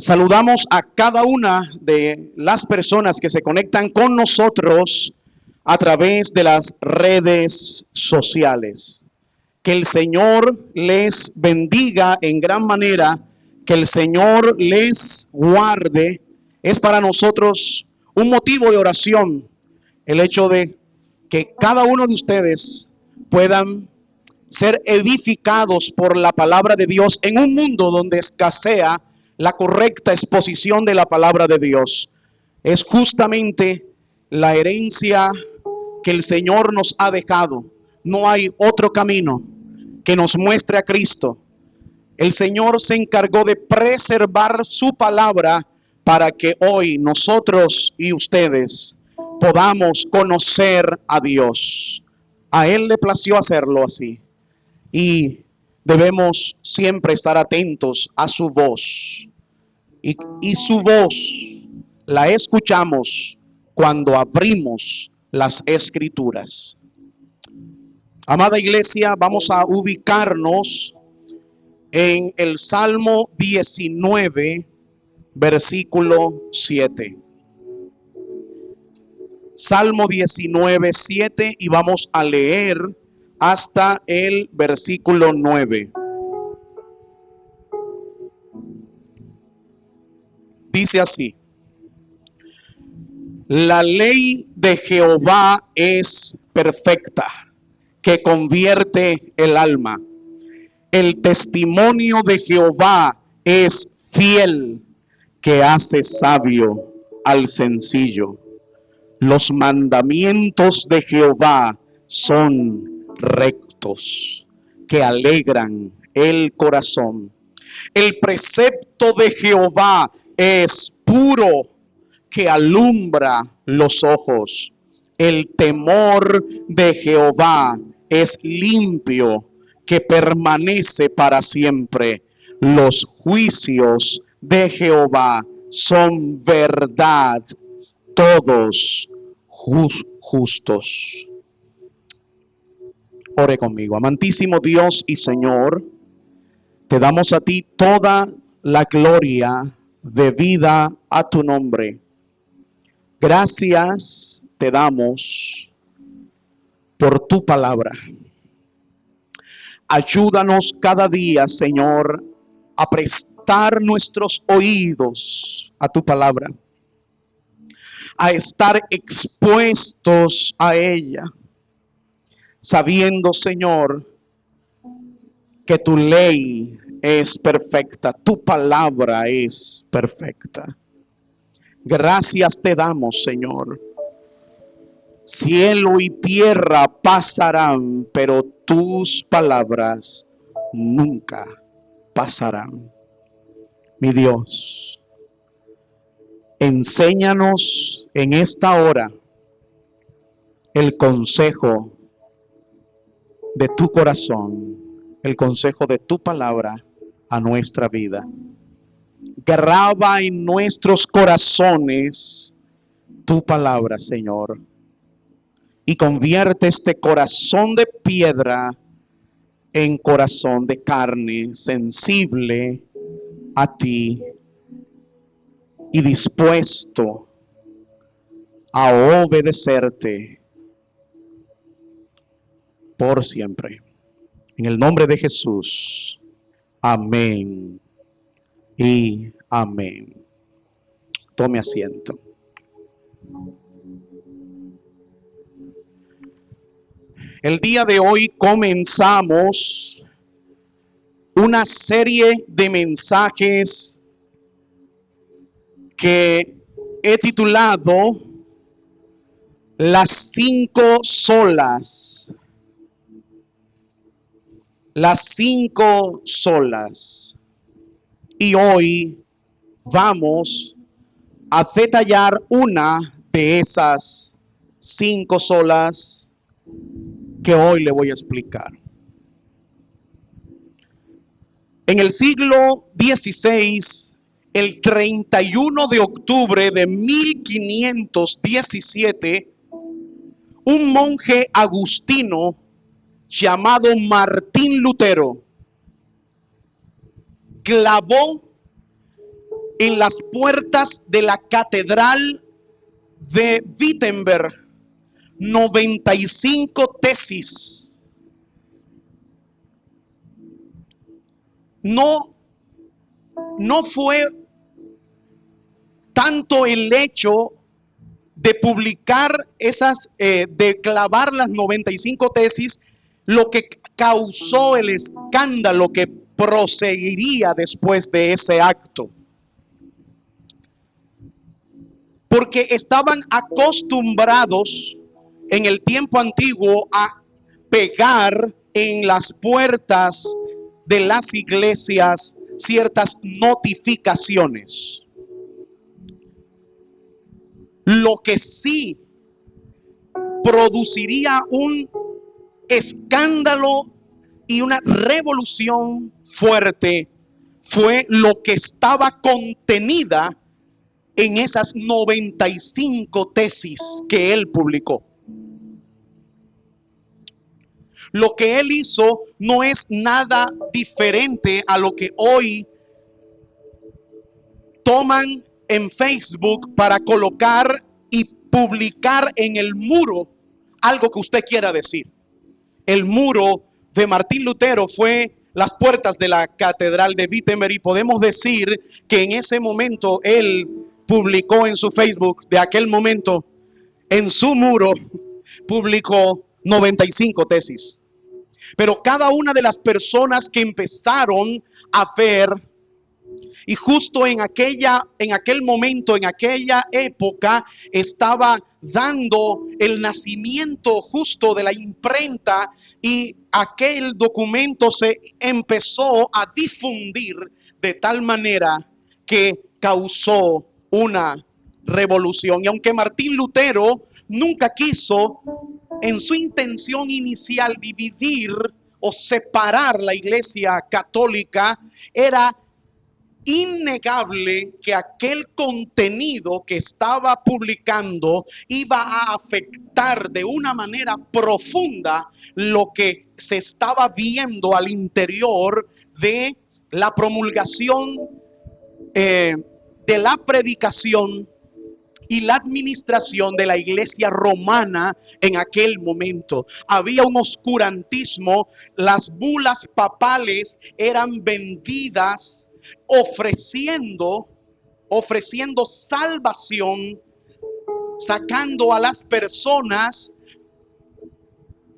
Saludamos a cada una de las personas que se conectan con nosotros a través de las redes sociales. Que el Señor les bendiga en gran manera, que el Señor les guarde. Es para nosotros un motivo de oración el hecho de que cada uno de ustedes puedan ser edificados por la palabra de Dios en un mundo donde escasea la correcta exposición de la palabra de Dios. Es justamente la herencia que el Señor nos ha dejado. No hay otro camino que nos muestre a Cristo. El Señor se encargó de preservar su palabra para que hoy nosotros y ustedes podamos conocer a Dios. A Él le plació hacerlo así. Y debemos siempre estar atentos a su voz. Y su voz la escuchamos cuando abrimos las escrituras. Amada iglesia, vamos a ubicarnos en el Salmo 19, versículo 7. Salmo 19, 7, y vamos a leer hasta el versículo 9. Dice así: la ley de Jehová es perfecta, que convierte el alma. El testimonio de Jehová es fiel, que hace sabio al sencillo. Los mandamientos de Jehová son rectos, que alegran el corazón. El precepto de Jehová es puro, que alumbra los ojos. El temor de Jehová es limpio, que permanece para siempre. Los juicios de Jehová son verdad, todos justos. Ore conmigo. Amantísimo Dios y Señor, te damos a ti toda la gloria debida a tu nombre. Gracias te damos por tu palabra. Ayúdanos cada día, Señor, a prestar nuestros oídos a tu palabra, a estar expuestos a ella, sabiendo, Señor, que tu ley es perfecta, tu palabra es perfecta. Gracias te damos, Señor. Cielo y tierra pasarán, pero tus palabras nunca pasarán. Mi Dios, enséñanos en esta hora el consejo de tu corazón, el consejo de tu palabra a nuestra vida. Graba en nuestros corazones tu palabra, Señor, y convierte este corazón de piedra en corazón de carne, sensible a ti y dispuesto a obedecerte por siempre. En el nombre de Jesús. Amén y amén. Tome asiento. El día de hoy comenzamos una serie de mensajes que he titulado Las 5 solas. Las 5 solas. Y hoy vamos a detallar una de esas 5 solas que hoy le voy a explicar. En el siglo XVI, el 31 de octubre de 1517, un monje agustino llamado Martín Lutero clavó en las puertas de la catedral de Wittenberg 95 tesis. No fue tanto el hecho de publicar de clavar las 95 tesis, lo que causó el escándalo que proseguiría después de ese acto. Porque estaban acostumbrados en el tiempo antiguo a pegar en las puertas de las iglesias ciertas notificaciones. Lo que sí produciría un escándalo y una revolución fuerte fue lo que estaba contenida en esas 95 tesis que él publicó. Lo que él hizo no es nada diferente a lo que hoy toman en Facebook para colocar y publicar en el muro algo que usted quiera decir. El muro de Martín Lutero fue las puertas de la catedral de Wittenberg, y podemos decir que en ese momento él publicó en su Facebook de aquel momento, en su muro, publicó 95 tesis. Pero cada una de las personas que empezaron a ver, y justo en aquel momento, en aquella época, estaba dando el nacimiento justo de la imprenta, y aquel documento se empezó a difundir de tal manera que causó una revolución. Y aunque Martín Lutero nunca quiso en su intención inicial dividir o separar la iglesia católica, era innegable que aquel contenido que estaba publicando iba a afectar de una manera profunda lo que se estaba viendo al interior de la promulgación, de la predicación y la administración de la iglesia romana en aquel momento. Había un oscurantismo, las bulas papales eran vendidas ofreciendo salvación, sacando a las personas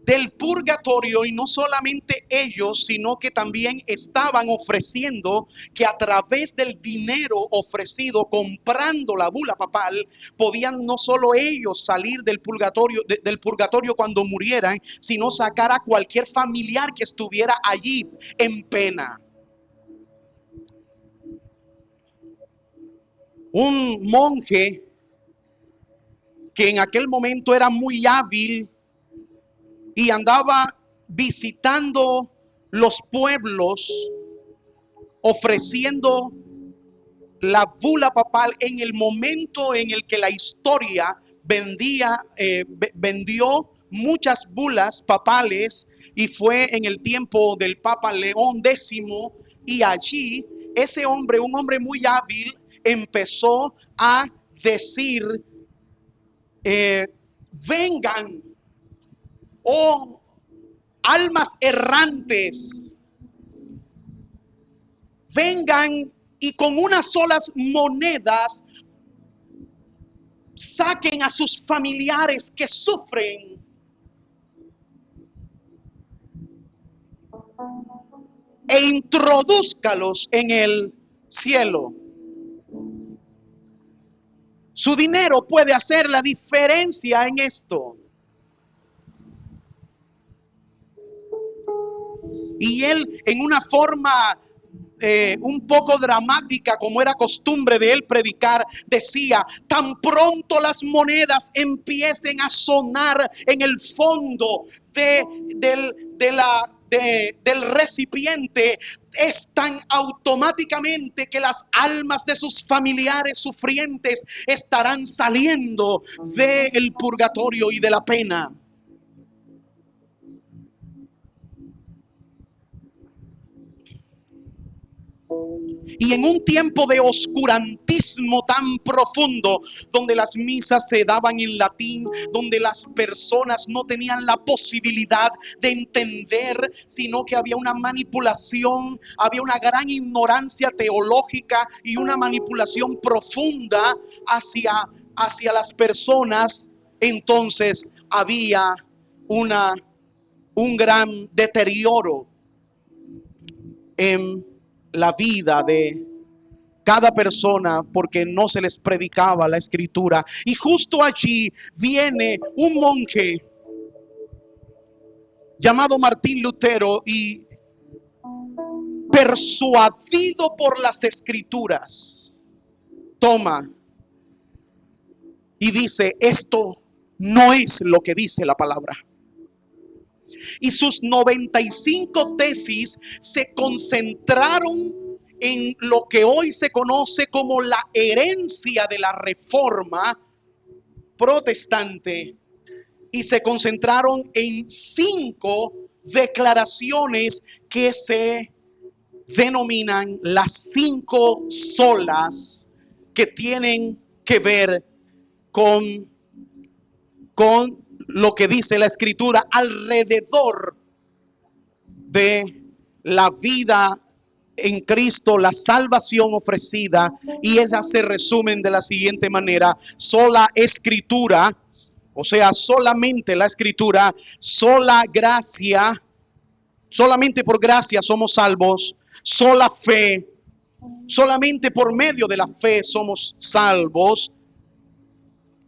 del purgatorio, y no solamente ellos, sino que también estaban ofreciendo que a través del dinero ofrecido comprando la bula papal, podían no solo ellos salir del purgatorio cuando murieran, sino sacar a cualquier familiar que estuviera allí en pena. Un monje que en aquel momento era muy hábil y andaba visitando los pueblos ofreciendo la bula papal en el momento en el que la historia vendió muchas bulas papales, y fue en el tiempo del Papa León X, y allí ese hombre, un hombre muy hábil, empezó a decir, vengan, oh almas errantes, vengan y con unas solas monedas saquen a sus familiares que sufren. E introdúzcalos en el cielo. Su dinero puede hacer la diferencia en esto. Y él, en una forma un poco dramática, como era costumbre de él predicar, decía: tan pronto las monedas empiecen a sonar en el fondo del recipiente, es tan automáticamente que las almas de sus familiares sufrientes estarán saliendo del purgatorio y de la pena. Y en un tiempo de oscurantismo tan profundo, donde las misas se daban en latín, donde las personas no tenían la posibilidad de entender, sino que había una manipulación, había una gran ignorancia teológica y una manipulación profunda hacia las personas, entonces había un gran deterioro en la vida de cada persona porque no se les predicaba la escritura. Y justo allí viene un monje llamado Martín Lutero y, persuadido por las escrituras, toma y dice: esto no es lo que dice la palabra. Y sus 95 tesis se concentraron en lo que hoy se conoce como la herencia de la Reforma protestante, y se concentraron en 5 declaraciones que se denominan las 5 solas, que tienen que ver con lo que dice la escritura alrededor de la vida en Cristo, la salvación ofrecida. Y esas se resumen de la siguiente manera: sola escritura, o sea, solamente la escritura; sola gracia, solamente por gracia somos salvos; sola fe, solamente por medio de la fe somos salvos;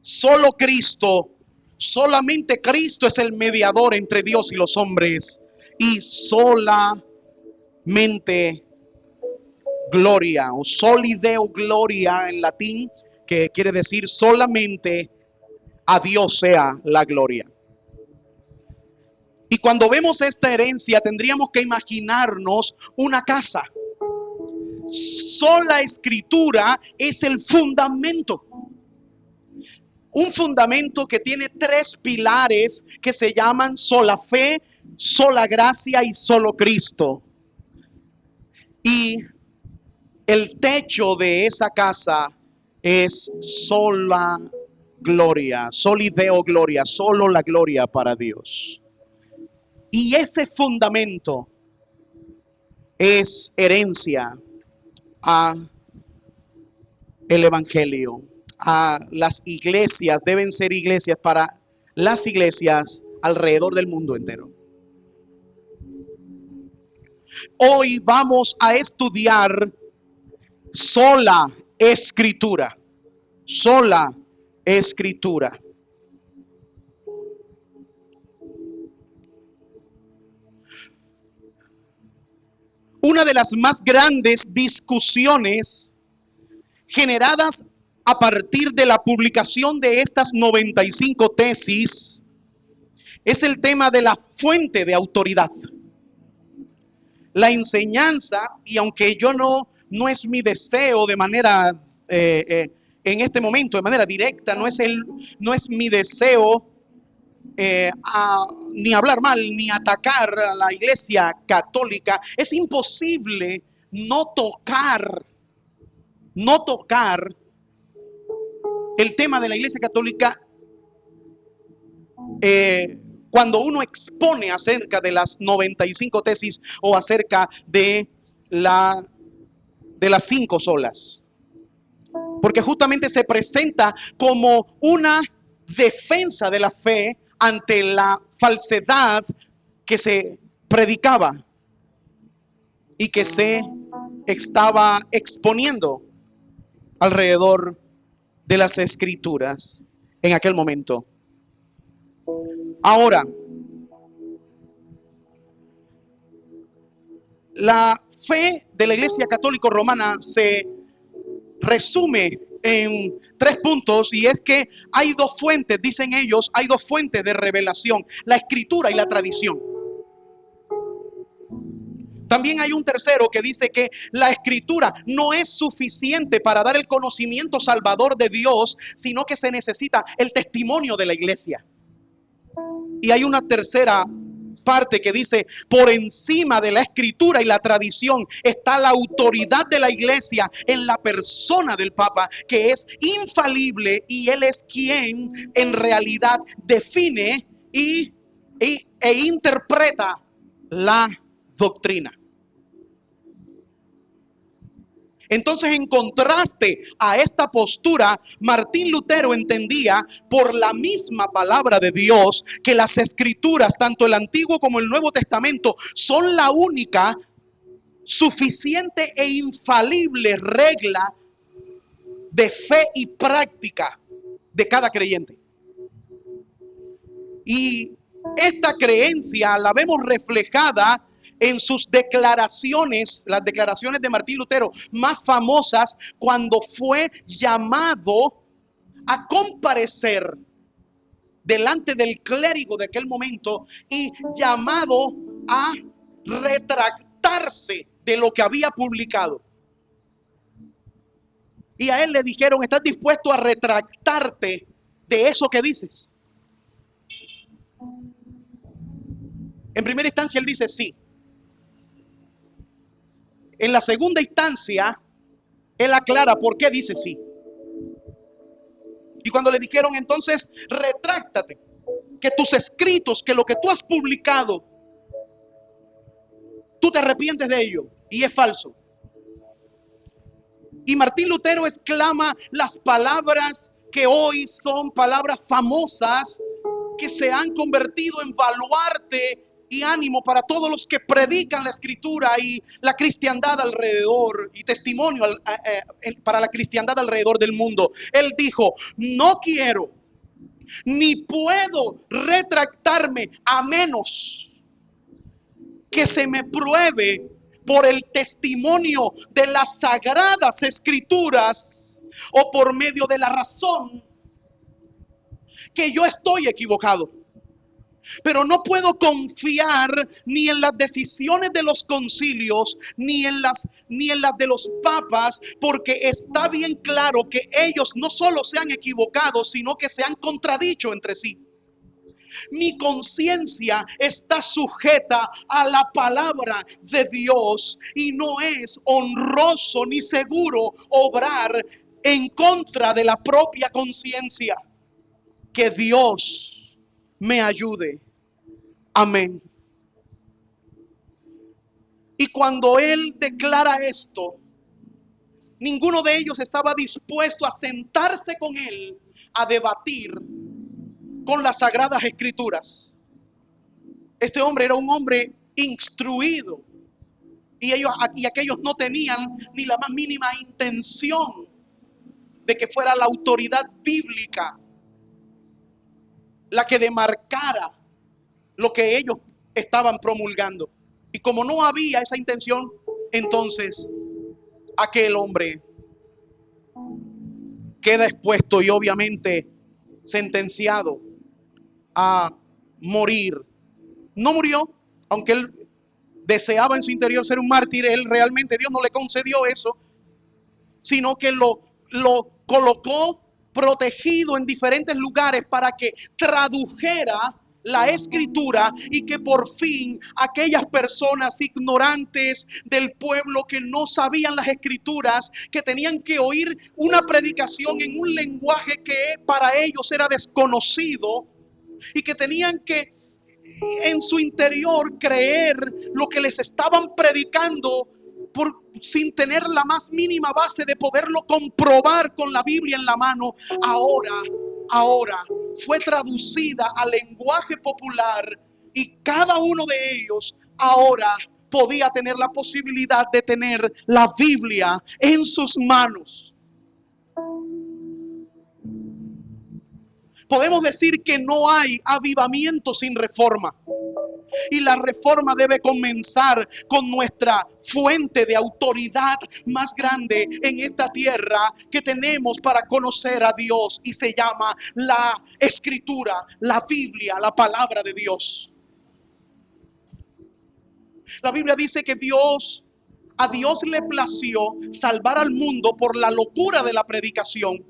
solo Cristo, solamente Cristo es el mediador entre Dios y los hombres; y solamente gloria, o soli Deo gloria en latín, que quiere decir solamente a Dios sea la gloria. Y cuando vemos esta herencia, tendríamos que imaginarnos una casa. Sola escritura es el fundamento. Un fundamento que tiene 3 pilares que se llaman sola fe, sola gracia y solo Cristo. Y el techo de esa casa es sola gloria, soli Deo gloria, solo la gloria para Dios. Y ese fundamento es herencia a el evangelio, a las iglesias. Deben ser iglesias para las iglesias alrededor del mundo entero. Hoy vamos a estudiar sola escritura, sola escritura. Una de las más grandes discusiones generadas a partir de la publicación de estas 95 tesis es el tema de la fuente de autoridad. La enseñanza, y aunque yo no es mi deseo de manera, en este momento, de manera directa, no es mi deseo ni hablar mal, ni atacar a la Iglesia Católica. Es imposible no tocar el tema de la Iglesia Católica cuando uno expone acerca de las 95 tesis o acerca de las 5 solas. Porque justamente se presenta como una defensa de la fe ante la falsedad que se predicaba y que se estaba exponiendo alrededor de las escrituras en aquel momento. Ahora, la fe de la Iglesia Católica Romana se resume en 3 puntos, y es que hay 2 fuentes, dicen ellos, hay 2 fuentes de revelación: la escritura y la tradición. También hay un tercero que dice que la escritura no es suficiente para dar el conocimiento salvador de Dios, sino que se necesita el testimonio de la iglesia. Y hay una tercera parte que dice: por encima de la escritura y la tradición está la autoridad de la iglesia en la persona del Papa, que es infalible, y él es quien en realidad define e interpreta la doctrina. Entonces, en contraste a esta postura, Martín Lutero entendía por la misma palabra de Dios que las escrituras, tanto el Antiguo como el Nuevo Testamento, son la única, suficiente e infalible regla de fe y práctica de cada creyente. Y esta creencia la vemos reflejada en sus declaraciones, las declaraciones de Martín Lutero más famosas, cuando fue llamado a comparecer delante del clérigo de aquel momento y llamado a retractarse de lo que había publicado. Y a él le dijeron: ¿estás dispuesto a retractarte de eso que dices? En primera instancia él dice sí. En la segunda instancia, él aclara por qué dice sí. Y cuando le dijeron: entonces retráctate, que tus escritos, que lo que tú has publicado, tú te arrepientes de ello, y es falso. Y Martín Lutero exclama las palabras que hoy son palabras famosas, que se han convertido en baluarte y ánimo para todos los que predican la escritura y la cristiandad alrededor, y testimonio para la cristiandad alrededor del mundo. Él dijo: no quiero ni puedo retractarme a menos que se me pruebe por el testimonio de las sagradas escrituras o por medio de la razón que yo estoy equivocado. Pero no puedo confiar ni en las decisiones de los concilios, ni en las de los papas, porque está bien claro que ellos no solo se han equivocado, sino que se han contradicho entre sí. Mi conciencia está sujeta a la palabra de Dios, y no es honroso ni seguro obrar en contra de la propia conciencia. Que Dios me ayude. Amén. Y cuando él declara esto, ninguno de ellos estaba dispuesto a sentarse con él a debatir con las sagradas escrituras. Este hombre era un hombre instruido, y aquellos no tenían ni la más mínima intención de que fuera la autoridad bíblica la que demarcara lo que ellos estaban promulgando. Y como no había esa intención, entonces aquel hombre queda expuesto y obviamente sentenciado a morir. No murió, aunque él deseaba en su interior ser un mártir. Él realmente, Dios no le concedió eso, sino que lo colocó protegido en diferentes lugares para que tradujera la escritura, y que por fin aquellas personas ignorantes del pueblo que no sabían las escrituras, que tenían que oír una predicación en un lenguaje que para ellos era desconocido, y que tenían que en su interior creer lo que les estaban predicando sin tener la más mínima base de poderlo comprobar con la Biblia en la mano, ahora fue traducida al lenguaje popular, y cada uno de ellos ahora podía tener la posibilidad de tener la Biblia en sus manos. Podemos decir que no hay avivamiento sin reforma. Y la reforma debe comenzar con nuestra fuente de autoridad más grande en esta tierra que tenemos para conocer a Dios, y se llama la Escritura, la Biblia, la palabra de Dios. La Biblia dice que a Dios le plació salvar al mundo por la locura de la predicación.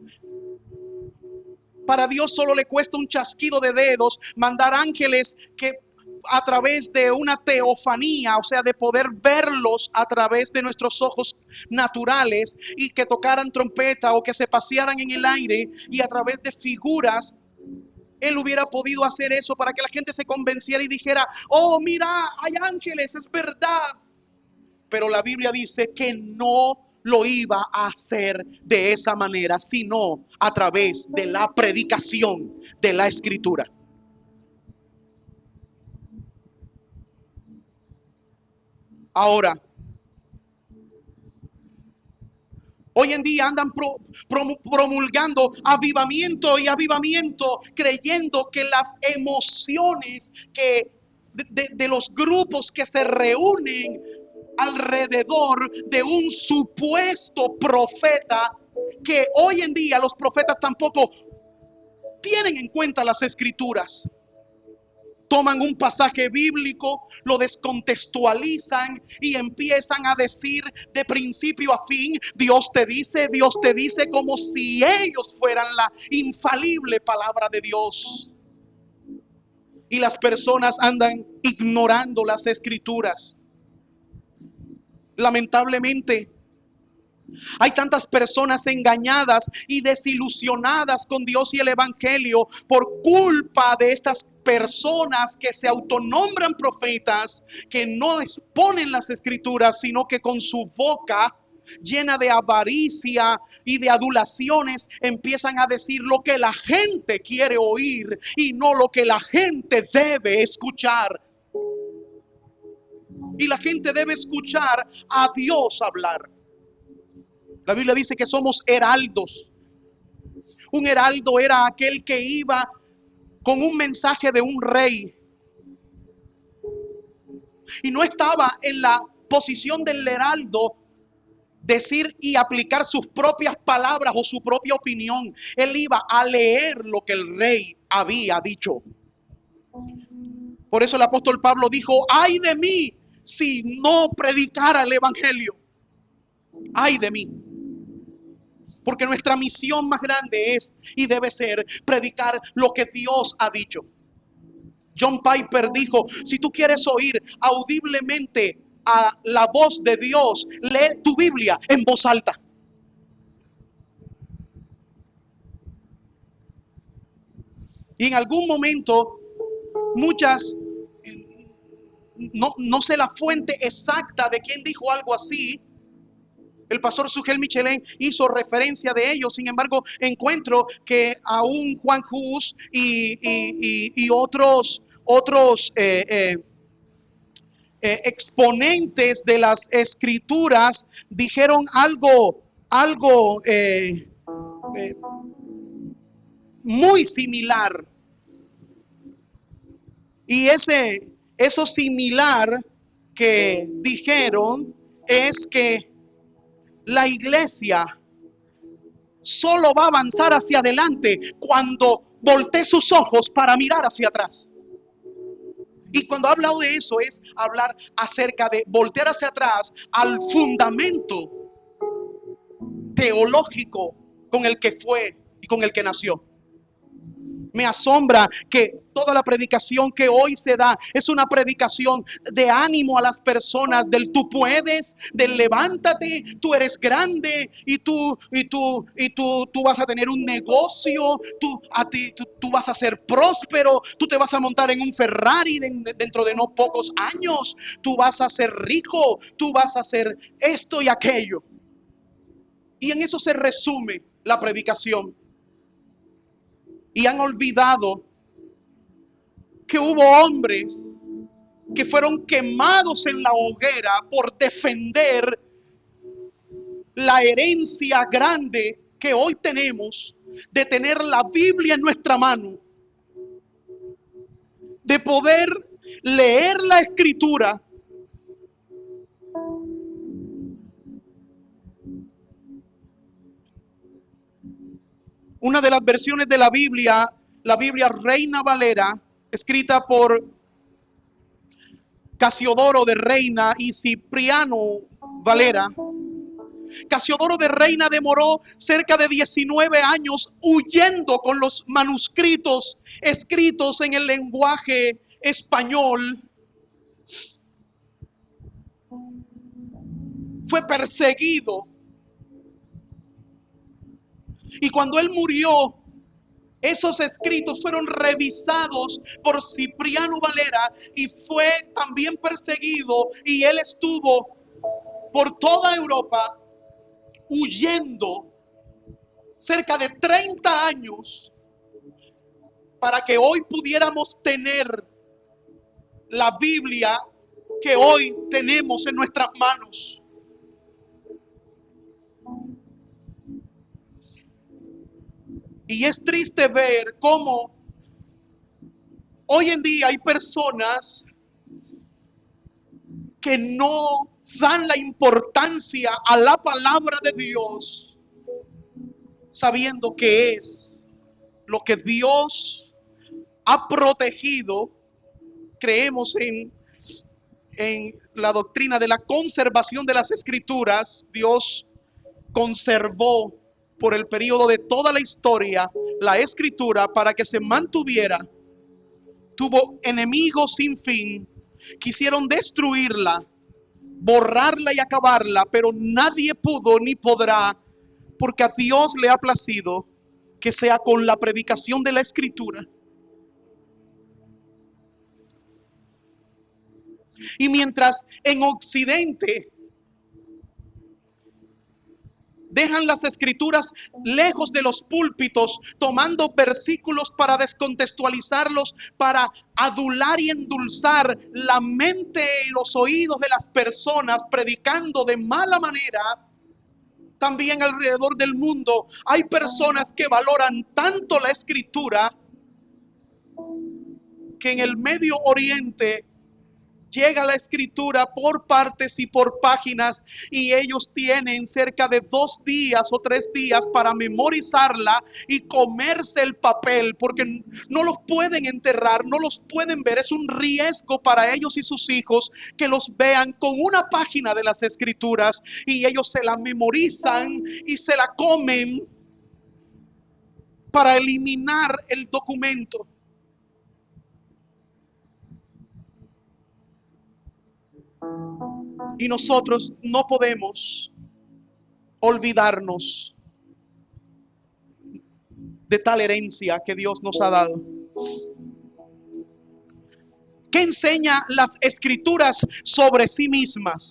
Para Dios solo le cuesta un chasquido de dedos mandar ángeles que a través de una teofanía, o sea, de poder verlos a través de nuestros ojos naturales, y que tocaran trompeta o que se pasearan en el aire, y a través de figuras, Él hubiera podido hacer eso para que la gente se convenciera y dijera: oh, mira, hay ángeles, es verdad. Pero la Biblia dice que no lo iba a hacer de esa manera, sino a través de la predicación de la Escritura. Ahora, hoy en día andan promulgando avivamiento y avivamiento, creyendo que las emociones de los grupos que se reúnen alrededor de un supuesto profeta, que hoy en día los profetas tampoco tienen en cuenta las Escrituras. Toman un pasaje bíblico, lo descontextualizan y empiezan a decir de principio a fin: Dios te dice, como si ellos fueran la infalible palabra de Dios. Y las personas andan ignorando las Escrituras. Lamentablemente, hay tantas personas engañadas y desilusionadas con Dios y el Evangelio por culpa de estas personas que se autonombran profetas, que no exponen las Escrituras, sino que con su boca llena de avaricia y de adulaciones empiezan a decir lo que la gente quiere oír y no lo que la gente debe escuchar. Y la gente debe escuchar a Dios hablar. La Biblia dice que somos heraldos. Un heraldo era aquel que iba con un mensaje de un rey. Y no estaba en la posición del heraldo decir y aplicar sus propias palabras o su propia opinión. Él iba a leer lo que el rey había dicho. Por eso el apóstol Pablo dijo: ay de mí si no predicara el evangelio. Ay de mí. Porque nuestra misión más grande es y debe ser predicar lo que Dios ha dicho. John Piper dijo: si tú quieres oír audiblemente a la voz de Dios, lee tu Biblia en voz alta. Y en algún momento, muchas, no sé la fuente exacta de quién dijo algo así. El pastor Sugel Michelin hizo referencia de ello. Sin embargo, encuentro que aún Juan Hus y otros exponentes de las Escrituras dijeron algo muy similar. Y eso similar que dijeron es que la iglesia solo va a avanzar hacia adelante cuando voltee sus ojos para mirar hacia atrás. Y cuando ha hablado de eso, es hablar acerca de voltear hacia atrás al fundamento teológico con el que fue y con el que nació. Me asombra que toda la predicación que hoy se da es una predicación de ánimo a las personas, del tú puedes, del levántate, tú eres grande y tú vas a tener un negocio, tú vas a ser próspero, tú te vas a montar en un Ferrari dentro de no pocos años, tú vas a ser rico, tú vas a hacer esto y aquello. Y en eso se resume la predicación. Y han olvidado que hubo hombres que fueron quemados en la hoguera por defender la herencia grande que hoy tenemos de tener la Biblia en nuestra mano, de poder leer la Escritura una de las versiones de la Biblia Reina Valera, escrita por Casiodoro de Reina y Cipriano Valera. Casiodoro de Reina demoró cerca de 19 años huyendo con los manuscritos escritos en el lenguaje español fue perseguido. Y cuando él murió, esos escritos fueron revisados por Cipriano Valera y fue también perseguido, y él estuvo por toda Europa huyendo cerca de 30 años para que hoy pudiéramos tener la Biblia que hoy tenemos en nuestras manos. Y es triste ver cómo hoy en día hay personas que no dan la importancia a la palabra de Dios, sabiendo que es lo que Dios ha protegido. Creemos en la doctrina de la conservación de las Escrituras. Dios conservó por el periodo de toda la historia la Escritura para que se mantuviera. Tuvo enemigos sin fin, quisieron destruirla, borrarla y acabarla, pero nadie pudo ni podrá, porque a Dios le ha placido que sea con la predicación de la Escritura. Y mientras en Occidente dejan las Escrituras lejos de los púlpitos, tomando versículos para descontextualizarlos, para adular y endulzar la mente y los oídos de las personas, predicando de mala manera. También alrededor del mundo hay personas que valoran tanto la Escritura que en el Medio Oriente llega la Escritura por partes y por páginas, y ellos tienen cerca de 2 días o 3 días para memorizarla y comerse el papel, porque no los pueden enterrar, no los pueden ver. Es un riesgo para ellos y sus hijos que los vean con una página de las Escrituras, y ellos se la memorizan y se la comen para eliminar el documento. Y nosotros no podemos olvidarnos de tal herencia que Dios nos ha dado. ¿Qué enseña las Escrituras sobre sí mismas?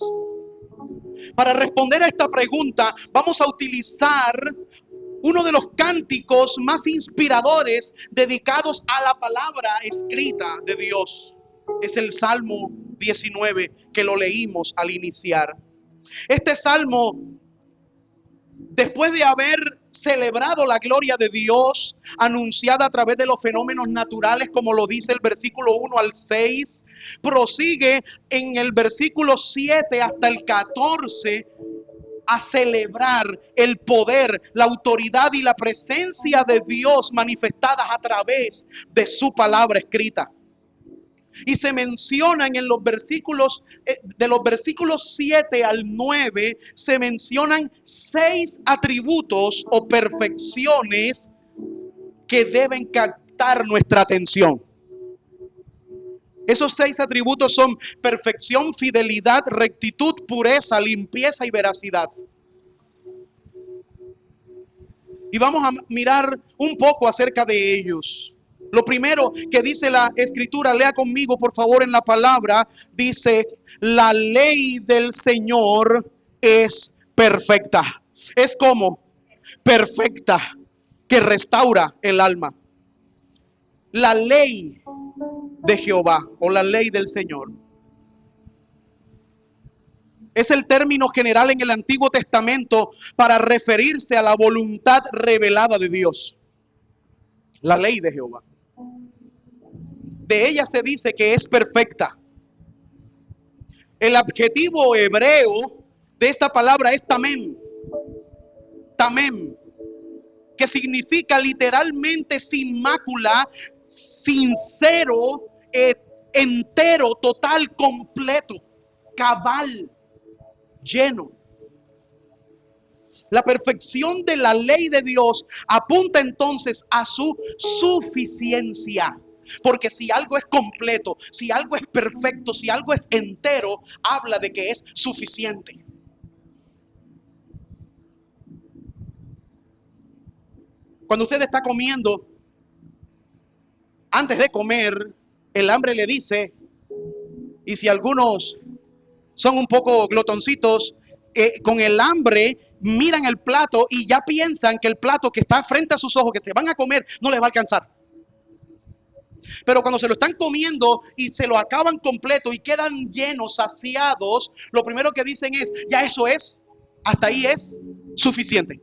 Para responder a esta pregunta, vamos a utilizar uno de los cánticos más inspiradores dedicados a la palabra escrita de Dios. Es el Salmo 19, que lo leímos al iniciar. Este salmo, después de haber celebrado la gloria de Dios, anunciada a través de los fenómenos naturales, como lo dice el versículo 1 al 6, prosigue en el versículo 7 hasta el 14 a celebrar el poder, la autoridad y la presencia de Dios manifestadas a través de su palabra escrita. Y se mencionan en los versículos, de los versículos 7 al 9, se mencionan 6 atributos o perfecciones que deben captar nuestra atención. Esos 6 atributos son perfección, fidelidad, rectitud, pureza, limpieza y veracidad. Y vamos a mirar un poco acerca de ellos. Lo primero que dice la Escritura, lea conmigo por favor en la palabra, dice: la ley del Señor es perfecta. Es como perfecta, que restaura el alma. La ley de Jehová o la ley del Señor es el término general en el Antiguo Testamento para referirse a la voluntad revelada de Dios. La ley de Jehová. De ella se dice que es perfecta. El adjetivo hebreo de esta palabra es tamem. Tamem, que significa literalmente sin mácula, sincero, entero, total, completo, cabal, lleno. La perfección de la ley de Dios apunta entonces a su suficiencia, Porque si algo es completo, si algo es perfecto, si algo es entero, habla de que es suficiente. Cuando usted está comiendo, antes de comer, el hambre le dice, y si algunos son un poco glotoncitos, con el hambre miran el plato y ya piensan que el plato que está frente a sus ojos, que se van a comer, no les va a alcanzar. Pero cuando se lo están comiendo y se lo acaban completo y quedan llenos, saciados, lo primero que dicen es, ya eso es, hasta ahí es suficiente.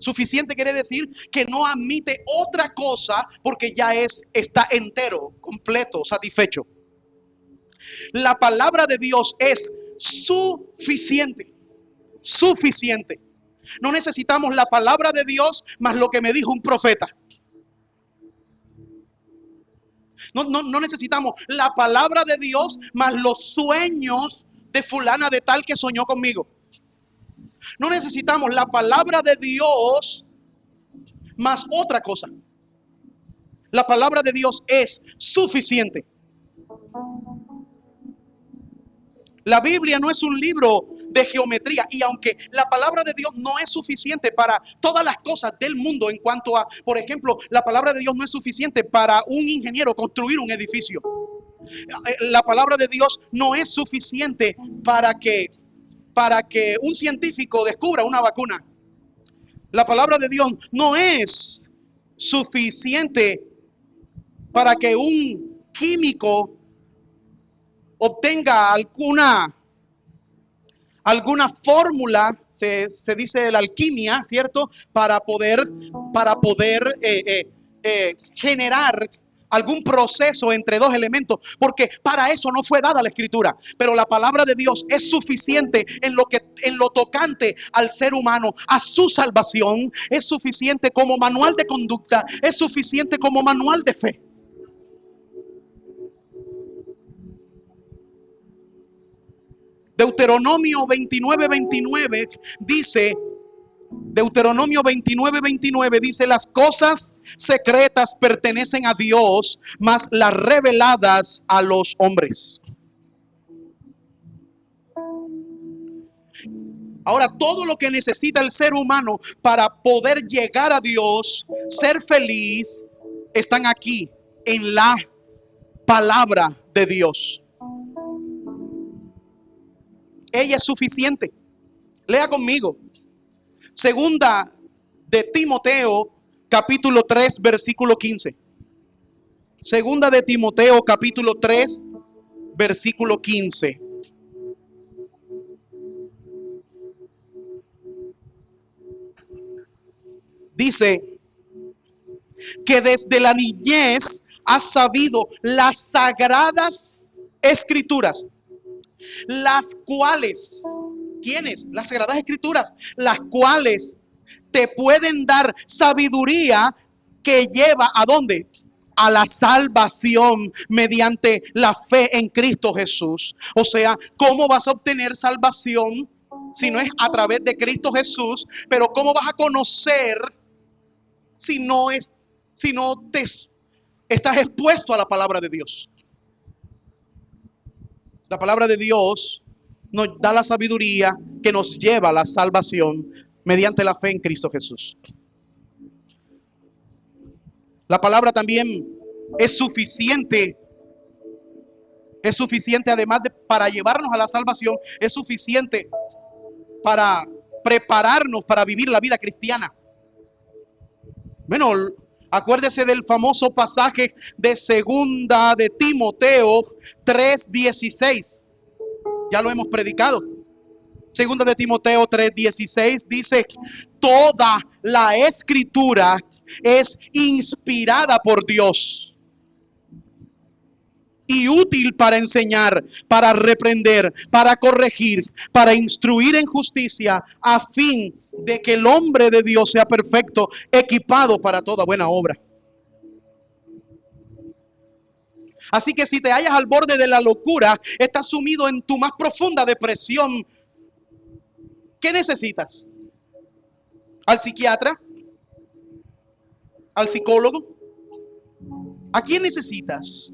Suficiente quiere decir que no admite otra cosa porque ya está entero, completo, satisfecho. La palabra de Dios es suficiente, suficiente. No necesitamos la palabra de Dios más lo que me dijo un profeta. No necesitamos la palabra de Dios más los sueños de fulana de tal que soñó conmigo. No necesitamos la palabra de Dios más otra cosa. La palabra de Dios es suficiente. La Biblia no es un libro de geometría, y aunque la palabra de Dios no es suficiente para todas las cosas del mundo, en cuanto a, por ejemplo, la palabra de Dios no es suficiente para un ingeniero construir un edificio. La palabra de Dios no es suficiente para que un científico descubra una vacuna. La palabra de Dios no es suficiente para que un químico obtenga alguna fórmula, se dice de la alquimia, ¿cierto? Para poder generar algún proceso entre dos elementos, porque para eso no fue dada la escritura. Pero la palabra de Dios es suficiente en lo tocante al ser humano, a su salvación. Es suficiente como manual de conducta, es suficiente como manual de fe. Deuteronomio 29:29 dice, Deuteronomio 29:29 dice, las cosas secretas pertenecen a Dios, mas las reveladas a los hombres. Ahora, todo lo que necesita el ser humano para poder llegar a Dios, ser feliz, están aquí en la palabra de Dios. Ella es suficiente. Lea conmigo. Segunda de Timoteo, capítulo 3, versículo 15. Segunda de Timoteo, capítulo 3, versículo 15. Dice que desde la niñez has sabido las sagradas escrituras, las cuales, ¿quiénes? Las sagradas escrituras, las cuales te pueden dar sabiduría que lleva ¿a dónde? A la salvación mediante la fe en Cristo Jesús. O sea, ¿cómo vas a obtener salvación si no es a través de Cristo Jesús? Pero ¿cómo vas a conocer si no te estás expuesto a la palabra de Dios? La palabra de Dios nos da la sabiduría que nos lleva a la salvación mediante la fe en Cristo Jesús. La palabra también es suficiente. Es suficiente además para llevarnos a la salvación. Es suficiente para prepararnos para vivir la vida cristiana. Bueno, acuérdese del famoso pasaje de segunda de Timoteo 3:16. Ya lo hemos predicado. Segunda de Timoteo 3:16 dice, toda la escritura es inspirada por Dios y útil para enseñar, para reprender, para corregir, para instruir en justicia, a fin de que el hombre de Dios sea perfecto, equipado para toda buena obra. Así que si te hallas al borde de la locura, estás sumido en tu más profunda depresión, ¿qué necesitas? ¿Al psiquiatra? ¿Al psicólogo? ¿A quién necesitas?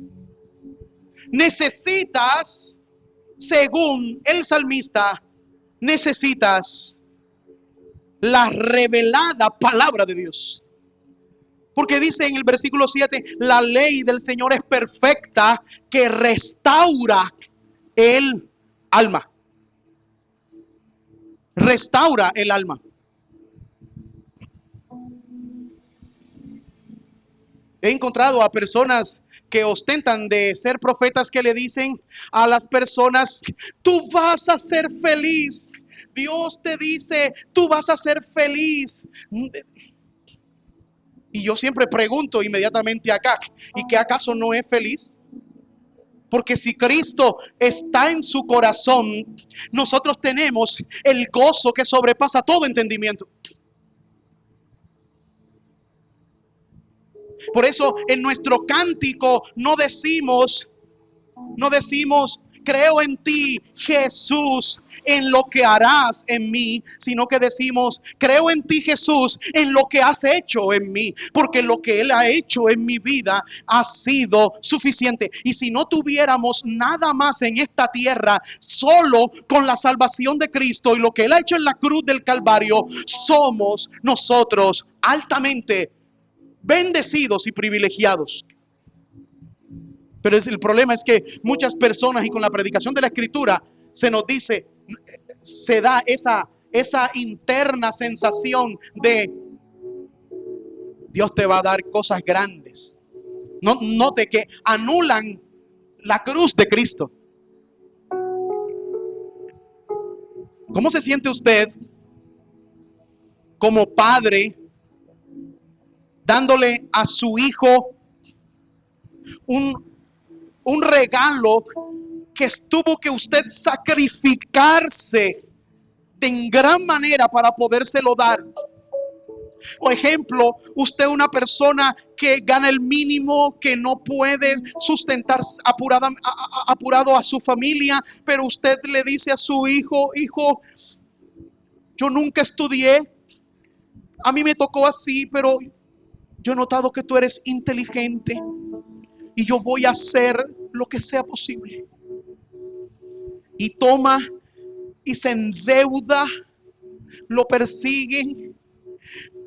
Necesitas, según el salmista, necesitas la revelada palabra de Dios. Porque dice en el versículo 7, la ley del Señor es perfecta, que restaura el alma. Restaura el alma. He encontrado a personas que ostentan de ser profetas que le dicen a las personas, tú vas a ser feliz. Dios te dice, tú vas a ser feliz. Y yo siempre pregunto inmediatamente acá, ¿y qué acaso no es feliz? Porque si Cristo está en su corazón, nosotros tenemos el gozo que sobrepasa todo entendimiento. Por eso en nuestro cántico no decimos, creo en ti, Jesús, en lo que harás en mí, sino que decimos, creo en ti, Jesús, en lo que has hecho en mí, porque lo que Él ha hecho en mi vida ha sido suficiente. Y si no tuviéramos nada más en esta tierra, solo con la salvación de Cristo y lo que Él ha hecho en la cruz del Calvario, somos nosotros altamente bendecidos y privilegiados. Pero el problema es que muchas personas, y con la predicación de la Escritura, se nos dice, se da esa interna sensación de Dios te va a dar cosas grandes. Note que anulan la cruz de Cristo. ¿Cómo se siente usted como padre dándole a su hijo un regalo que tuvo que usted sacrificarse en gran manera para podérselo dar? Por ejemplo, usted una persona que gana el mínimo, que no puede sustentar apurado a su familia, pero usted le dice a su hijo, hijo, yo nunca estudié, a mí me tocó así, pero yo he notado que tú eres inteligente y yo voy a hacer lo que sea posible. Y toma y se endeuda, lo persiguen,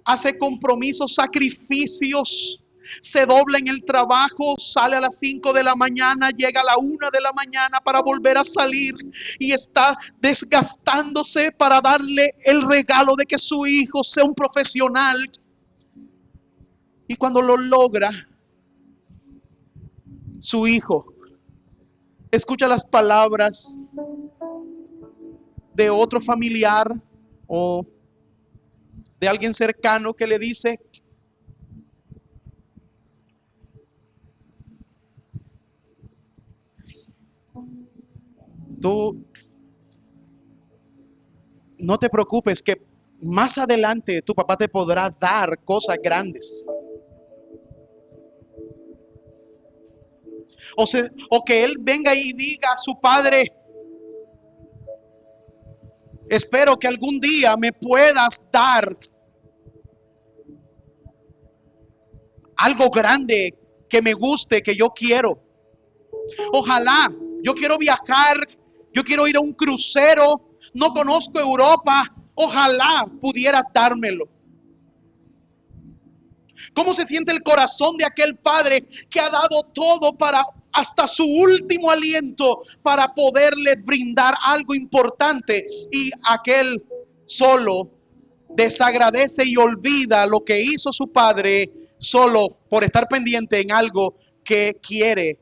hace compromisos, sacrificios, se dobla en el trabajo, sale a las 5 de la mañana, llega a la 1 de la mañana para volver a salir y está desgastándose para darle el regalo de que su hijo sea un profesional. Y cuando lo logra, su hijo escucha las palabras de otro familiar o de alguien cercano que le dice, tú no te preocupes, que más adelante tu papá te podrá dar cosas grandes. O que él venga y diga a su padre, espero que algún día me puedas dar algo grande que me guste, que yo quiero. Ojalá, yo quiero viajar, yo quiero ir a un crucero, no conozco Europa, ojalá pudiera dármelo. ¿Cómo se siente el corazón de aquel padre que ha dado todo para hasta su último aliento para poderle brindar algo importante, y aquel solo desagradece y olvida lo que hizo su padre solo por estar pendiente en algo que quiere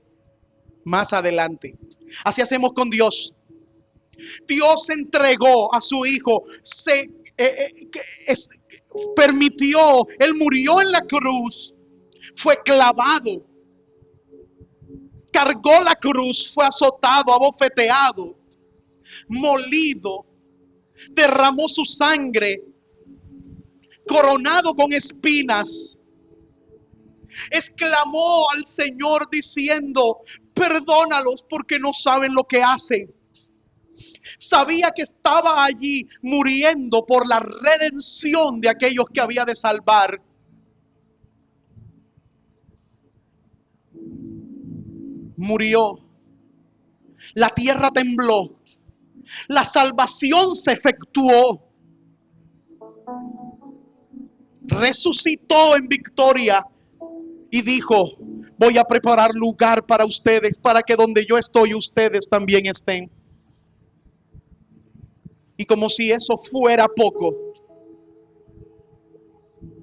más adelante? Así hacemos con Dios. Dios entregó a su hijo, permitió, Él murió en la cruz, fue clavado, cargó la cruz, fue azotado, abofeteado, molido, derramó su sangre, coronado con espinas, exclamó al Señor diciendo, perdónalos porque no saben lo que hacen. Sabía que estaba allí muriendo por la redención de aquellos que había de salvar. murió, la tierra tembló, la salvación se efectuó, resucitó en victoria y dijo: voy a preparar lugar para ustedes, para que donde yo estoy, ustedes también estén. Y como si eso fuera poco,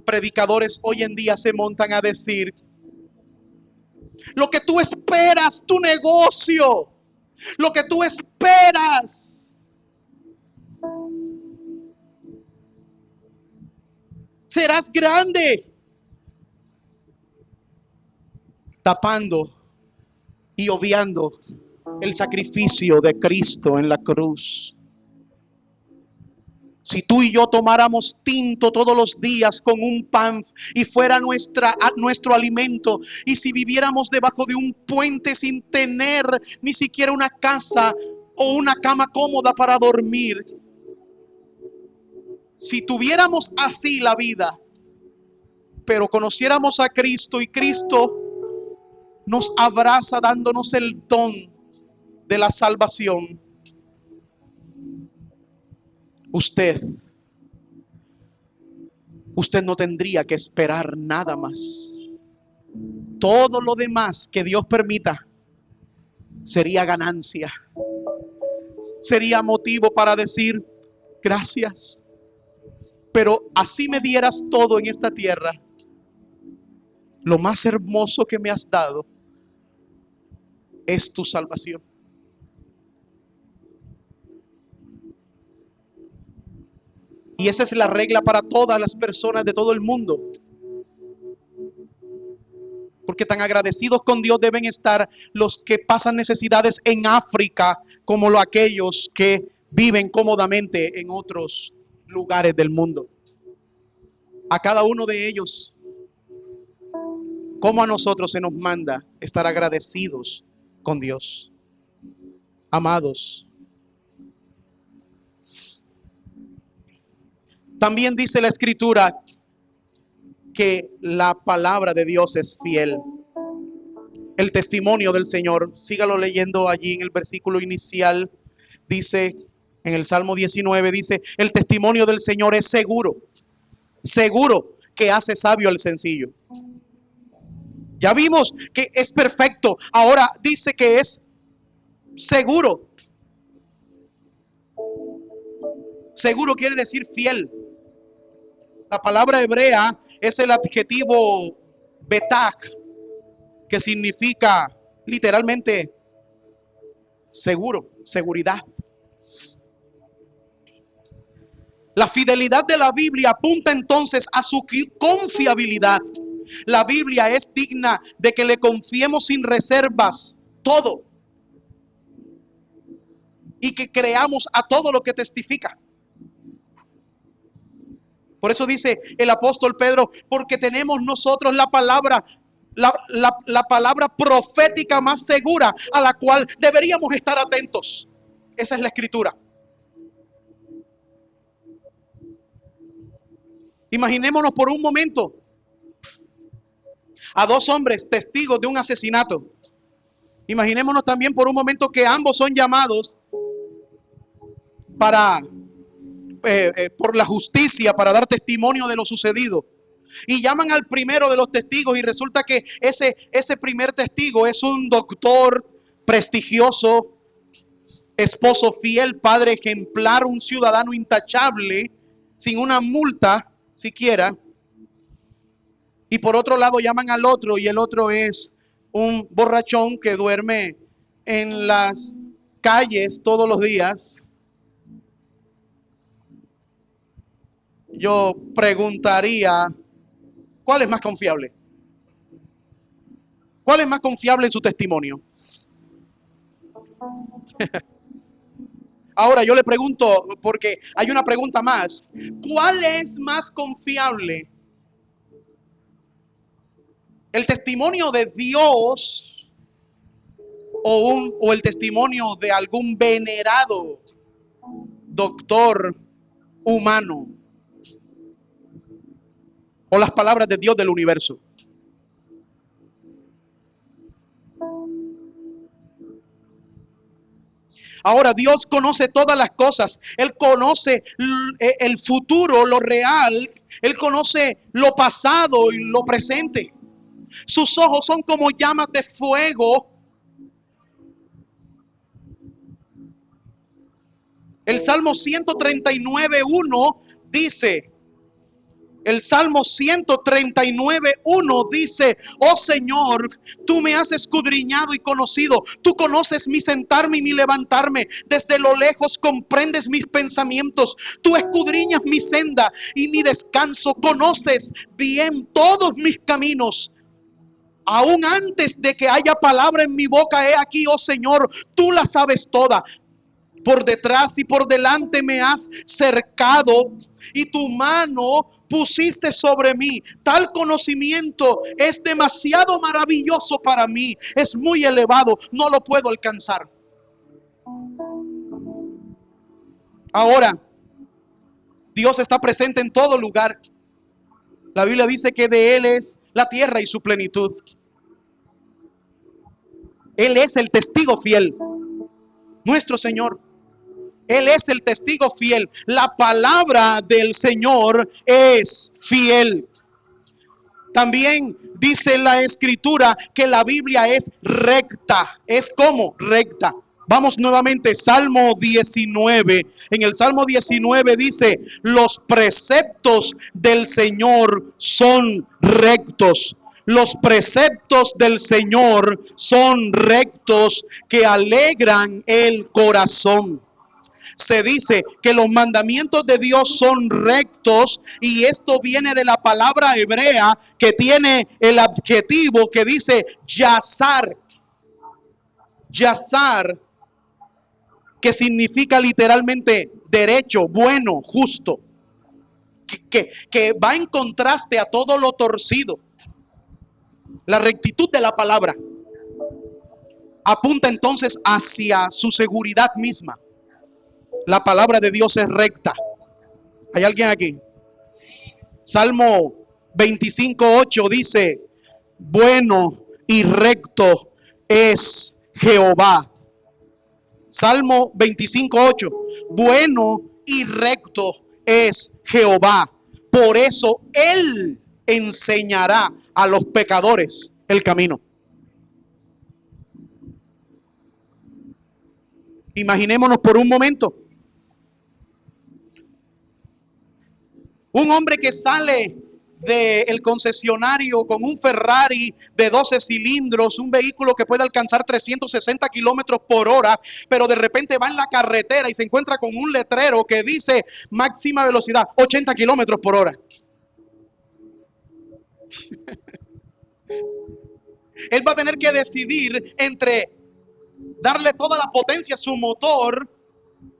predicadores hoy en día se montan a decir: lo que tú esperas, tu negocio, lo que tú esperas, serás grande, tapando y obviando el sacrificio de Cristo en la cruz. Si tú y yo tomáramos tinto todos los días con un pan y fuera nuestro alimento, y si viviéramos debajo de un puente sin tener ni siquiera una casa o una cama cómoda para dormir, si tuviéramos así la vida, pero conociéramos a Cristo y Cristo nos abraza dándonos el don de la salvación, usted no tendría que esperar nada más. Todo lo demás que Dios permita sería ganancia, sería motivo para decir: gracias, pero así me dieras todo en esta tierra, lo más hermoso que me has dado es tu salvación. Y esa es la regla para todas las personas de todo el mundo. Porque tan agradecidos con Dios deben estar los que pasan necesidades en África como aquellos que viven cómodamente en otros lugares del mundo. A cada uno de ellos, como a nosotros, se nos manda estar agradecidos con Dios. Amados, también dice la Escritura que la palabra de Dios es fiel. El testimonio del Señor, sígalo leyendo allí en el versículo inicial, dice en el Salmo 19, dice: el testimonio del Señor es seguro, seguro que hace sabio al sencillo. Ya vimos que es perfecto, ahora dice que es seguro. Seguro quiere decir fiel. La palabra hebrea es el adjetivo betak, que significa literalmente seguro, seguridad. La fidelidad de la Biblia apunta entonces a su confiabilidad. La Biblia es digna de que le confiemos sin reservas todo y que creamos a todo lo que testifica. Por eso dice el apóstol Pedro: porque tenemos nosotros la palabra, la palabra profética más segura, a la cual deberíamos estar atentos. Esa es la Escritura. Imaginémonos por un momento a dos hombres testigos de un asesinato. Imaginémonos también por un momento que ambos son llamados para por la justicia para dar testimonio de lo sucedido. Y llaman al primero de los testigos y resulta que ese primer testigo es un doctor prestigioso, esposo fiel, padre ejemplar, un ciudadano intachable, sin una multa siquiera. Y por otro lado llaman al otro y el otro es un borrachón que duerme en las calles todos los días. Yo preguntaría: ¿cuál es más confiable? ¿Cuál es más confiable en su testimonio? Ahora yo le pregunto, porque hay una pregunta más: ¿cuál es más confiable? ¿El testimonio de Dios o el testimonio de algún venerado doctor humano? ¿O las palabras de Dios del universo? Ahora, Dios conoce todas las cosas. Él conoce el futuro, lo real. Él conoce lo pasado y lo presente. Sus ojos son como llamas de fuego. El Salmo 139:1 dice, el Salmo 139:1 dice: oh Señor, tú me has escudriñado y conocido. Tú conoces mi sentarme y mi levantarme. Desde lo lejos comprendes mis pensamientos. Tú escudriñas mi senda y mi descanso. Conoces bien todos mis caminos. Aún antes de que haya palabra en mi boca, he aquí, oh Señor, tú la sabes toda. Por detrás y por delante me has cercado y tu mano pusiste sobre mí. Tal conocimiento es demasiado maravilloso para mí. Es muy elevado, no lo puedo alcanzar. Ahora, Dios está presente en todo lugar. La Biblia dice que de Él es la tierra y su plenitud. Él es el testigo fiel, nuestro Señor. Él es el testigo fiel. La palabra del Señor es fiel. También dice la Escritura que la Biblia es recta. ¿Es como? Recta. Vamos nuevamente, Salmo 19. En el Salmo 19 dice: los preceptos del Señor son rectos. Los preceptos del Señor son rectos, que alegran el corazón. Se dice que los mandamientos de Dios son rectos, y esto viene de la palabra hebrea que tiene el adjetivo que dice yazar. Yazar, que significa literalmente derecho, bueno, justo, que va en contraste a todo lo torcido. La rectitud de la palabra apunta entonces hacia su seguridad misma. La palabra de Dios es recta. ¿Hay alguien aquí? Salmo 25:8 dice: bueno y recto es Jehová. Salmo 25:8. Bueno y recto es Jehová. Por eso Él enseñará a los pecadores el camino. Imaginémonos por un momento un hombre que sale del concesionario con un Ferrari de 12 cilindros, un vehículo que puede alcanzar 360 kilómetros por hora, pero de repente va en la carretera y se encuentra con un letrero que dice máxima velocidad 80 kilómetros por hora. Él va a tener que decidir entre darle toda la potencia a su motor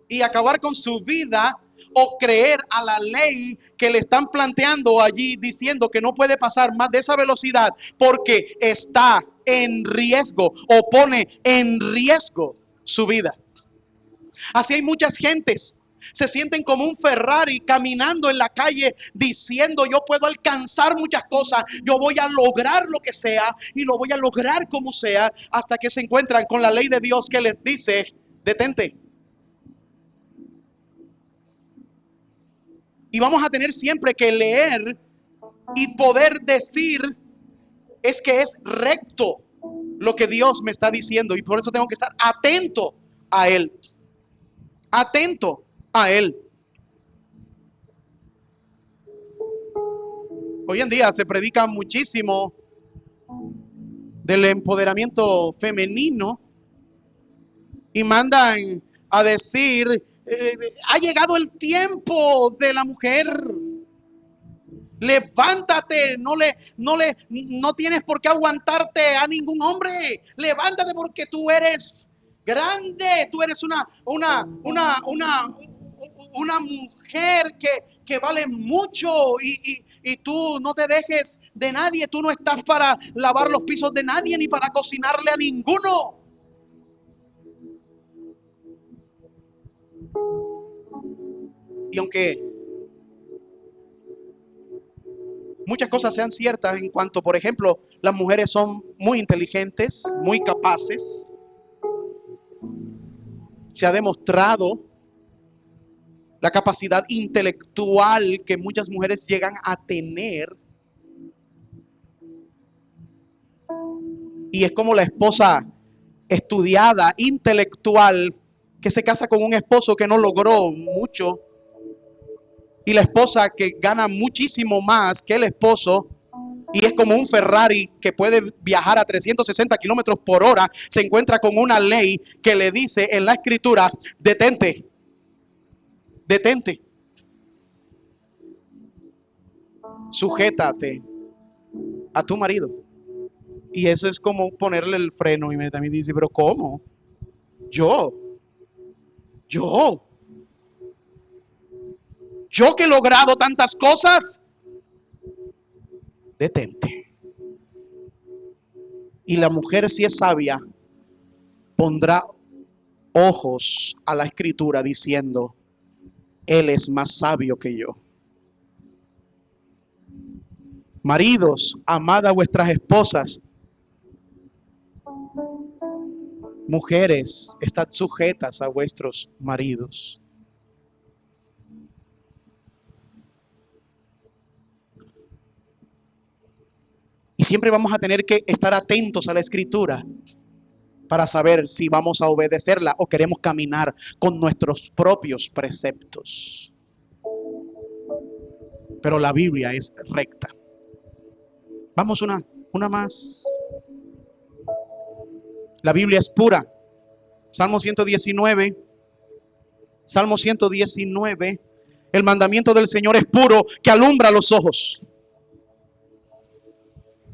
y acabar con su vida, o creer a la ley que le están planteando allí, diciendo que no puede pasar más de esa velocidad porque está en riesgo o pone en riesgo su vida. Así hay muchas gentes. Se sienten como un Ferrari caminando en la calle diciendo: yo puedo alcanzar muchas cosas, yo voy a lograr lo que sea y lo voy a lograr como sea, hasta que se encuentran con la ley de Dios que les dice: detente. Y vamos a tener siempre que leer y poder decir: es que es recto lo que Dios me está diciendo, y por eso tengo que estar atento a Él. Atento a Él. Hoy en día se predica muchísimo del empoderamiento femenino y mandan a decir: ha llegado el tiempo de la mujer. Levántate, no tienes por qué aguantarte a ningún hombre. Levántate porque tú eres grande, tú eres una mujer que vale mucho, y tú no te dejes de nadie. Tú no estás para lavar los pisos de nadie ni para cocinarle a ninguno. Y aunque muchas cosas sean ciertas en cuanto, por ejemplo, las mujeres son muy inteligentes, muy capaces, Se ha demostrado la capacidad intelectual que muchas mujeres llegan a tener. Y es como la esposa estudiada, intelectual, que se casa con un esposo que no logró mucho. Y la esposa que gana muchísimo más que el esposo, y es como un Ferrari que puede viajar a 360 kilómetros por hora, se encuentra con una ley que le dice en la escritura: detente, detente, sujétate a tu marido. Y eso es como ponerle el freno. Y me también dice, pero ¿cómo? Yo que he logrado tantas cosas. Detente. Y la mujer, si es sabia, pondrá ojos a la escritura diciendo: él es más sabio que yo. Maridos, amad a vuestras esposas. Mujeres, estad sujetas a vuestros maridos. Y siempre vamos a tener que estar atentos a la escritura para saber si vamos a obedecerla o queremos caminar con nuestros propios preceptos. Pero la Biblia es recta. Vamos una más. La Biblia es pura. Salmo 119. Salmo 119. El mandamiento del Señor es puro, que alumbra los ojos.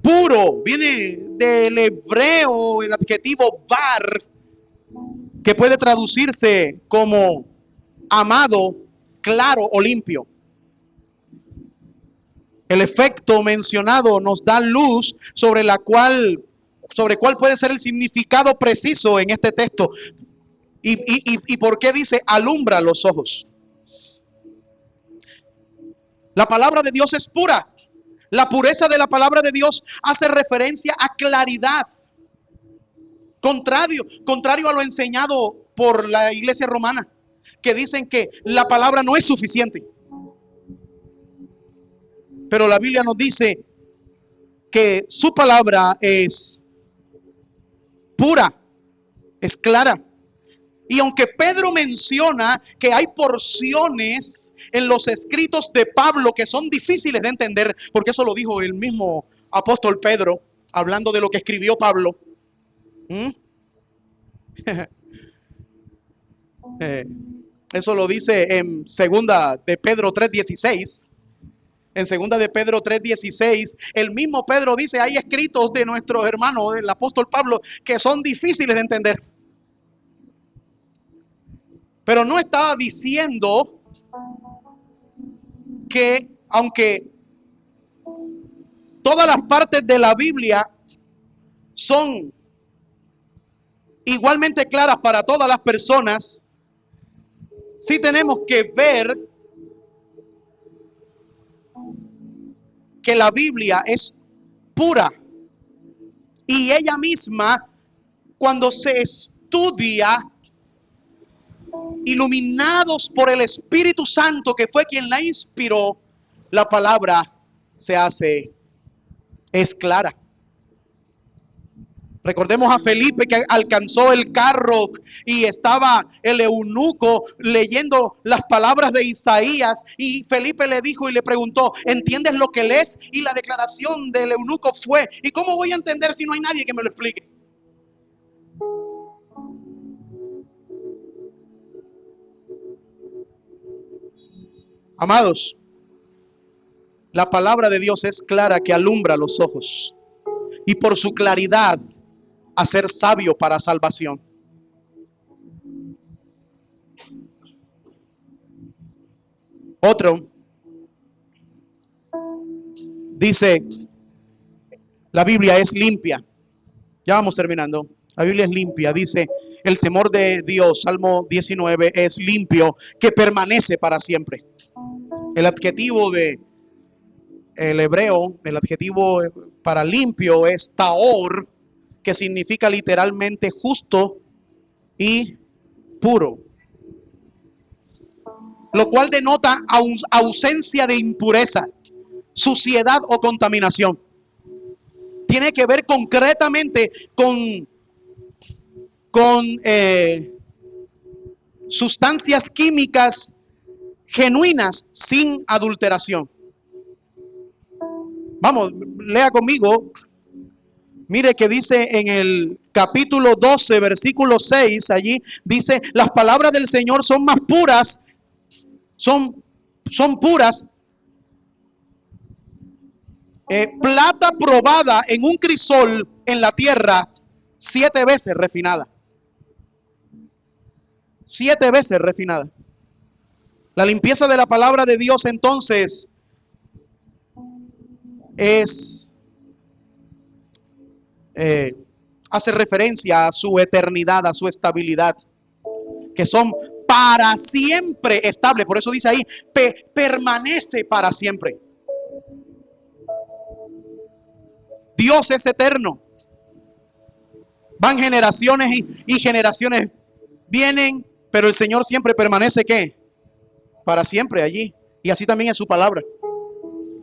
Puro viene del hebreo el adjetivo bar, que puede traducirse como amado, claro o limpio. El efecto mencionado nos da luz sobre cuál puede ser el significado preciso en este texto. ¿Y por qué dice alumbra los ojos? La palabra de Dios es pura. La pureza de la palabra de Dios hace referencia a claridad. Contrario a lo enseñado por la iglesia romana, que dicen que la palabra no es suficiente. Pero la Biblia nos dice que su palabra es pura, es clara. Y aunque Pedro menciona que hay porciones en los escritos de Pablo que son difíciles de entender, porque eso lo dijo el mismo apóstol Pedro, hablando de lo que escribió Pablo. Eso lo dice en segunda de Pedro 3:16. En segunda de Pedro 3:16, el mismo Pedro dice, hay escritos de nuestro hermano, el apóstol Pablo, que son difíciles de entender. Pero no estaba diciendo que aunque todas las partes de la Biblia son igualmente claras para todas las personas, sí tenemos que ver que la Biblia es pura. Y ella misma, cuando se estudia, iluminados por el Espíritu Santo, que fue quien la inspiró, la palabra es clara. Recordemos a Felipe, que alcanzó el carro y estaba el eunuco leyendo las palabras de Isaías, y Felipe le dijo y le preguntó, ¿entiendes lo que lees? Y la declaración del eunuco fue, ¿y cómo voy a entender si no hay nadie que me lo explique? Amados, la palabra de Dios es clara, que alumbra los ojos, y por su claridad hacer sabio para salvación. Otro dice, la Biblia es limpia. Ya vamos terminando. La Biblia es limpia. Dice, el temor de Dios, Salmo 19, es limpio, que permanece para siempre. El adjetivo de el hebreo, el adjetivo para limpio es taor, que significa literalmente justo y puro, lo cual denota ausencia de impureza, suciedad o contaminación. Tiene que ver concretamente con sustancias químicas genuinas sin adulteración. Vamos, lea conmigo. Mire que dice en el capítulo 12, versículo 6, allí dice, las palabras del Señor son más puras, son puras, plata probada en un crisol en la tierra, 7 veces refinada. 7 veces refinada. La limpieza de la palabra de Dios entonces hace referencia a su eternidad, a su estabilidad, que son para siempre estables. Por eso dice ahí, permanece para siempre. Dios es eterno. Van generaciones y generaciones vienen, pero el Señor siempre permanece, ¿qué? Para siempre allí. Y así también es su palabra.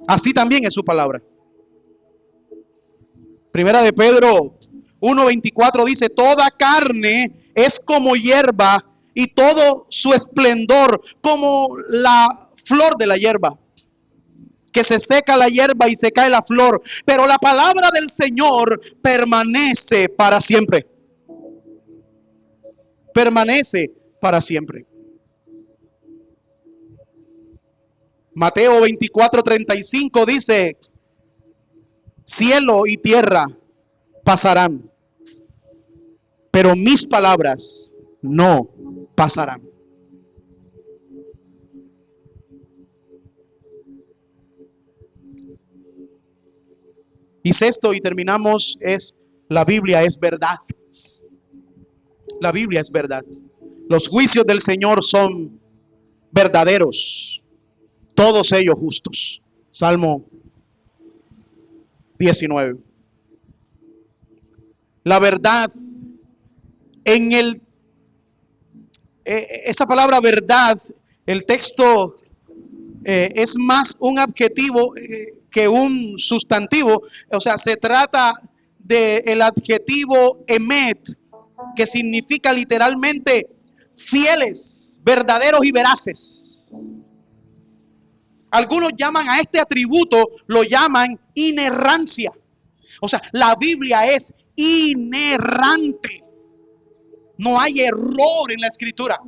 Así también es su palabra. Primera de Pedro 1:24 dice, toda carne es como hierba y todo su esplendor como la flor de la hierba, que se seca la hierba y se cae la flor, pero la palabra del Señor permanece para siempre. Permanece para siempre. Mateo 24:35 dice, cielo y tierra pasarán, pero mis palabras no pasarán. Y sexto, y terminamos, es la Biblia es verdad. La Biblia es verdad. Los juicios del Señor son verdaderos, todos ellos justos. Salmo 19. La verdad, esa palabra verdad, el texto es más un adjetivo que un sustantivo. O sea, se trata del adjetivo emet, que significa literalmente fieles, verdaderos y veraces. Algunos llaman a este atributo, lo llaman inerrancia. O sea, la Biblia es inerrante. No hay error en la escritura.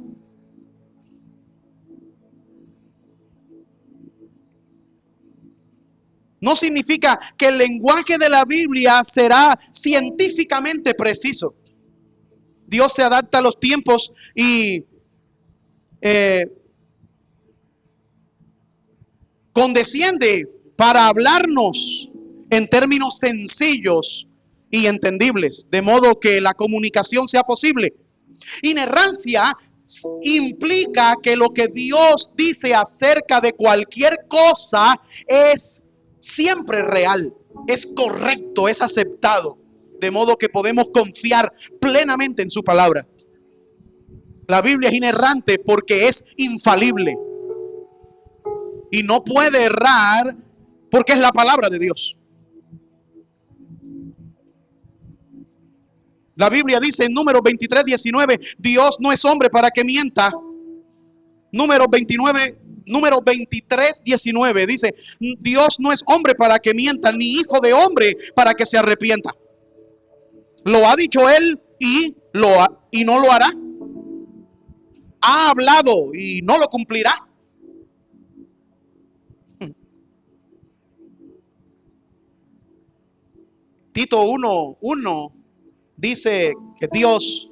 No significa que el lenguaje de la Biblia será científicamente preciso. Dios se adapta a los tiempos y condesciende para hablarnos en términos sencillos y entendibles, de modo que la comunicación sea posible. Inerrancia implica que lo que Dios dice acerca de cualquier cosa es siempre real, es correcto, es aceptado, de modo que podemos confiar plenamente en su palabra. La Biblia es inerrante porque es infalible y no puede errar porque es la palabra de Dios. La Biblia dice en Números 23:19, Dios no es hombre para que mienta. Números 23:19 dice, Dios no es hombre para que mienta, ni hijo de hombre para que se arrepienta. Lo ha dicho él y no lo hará. Ha hablado y no lo cumplirá. Tito 1:1 dice que Dios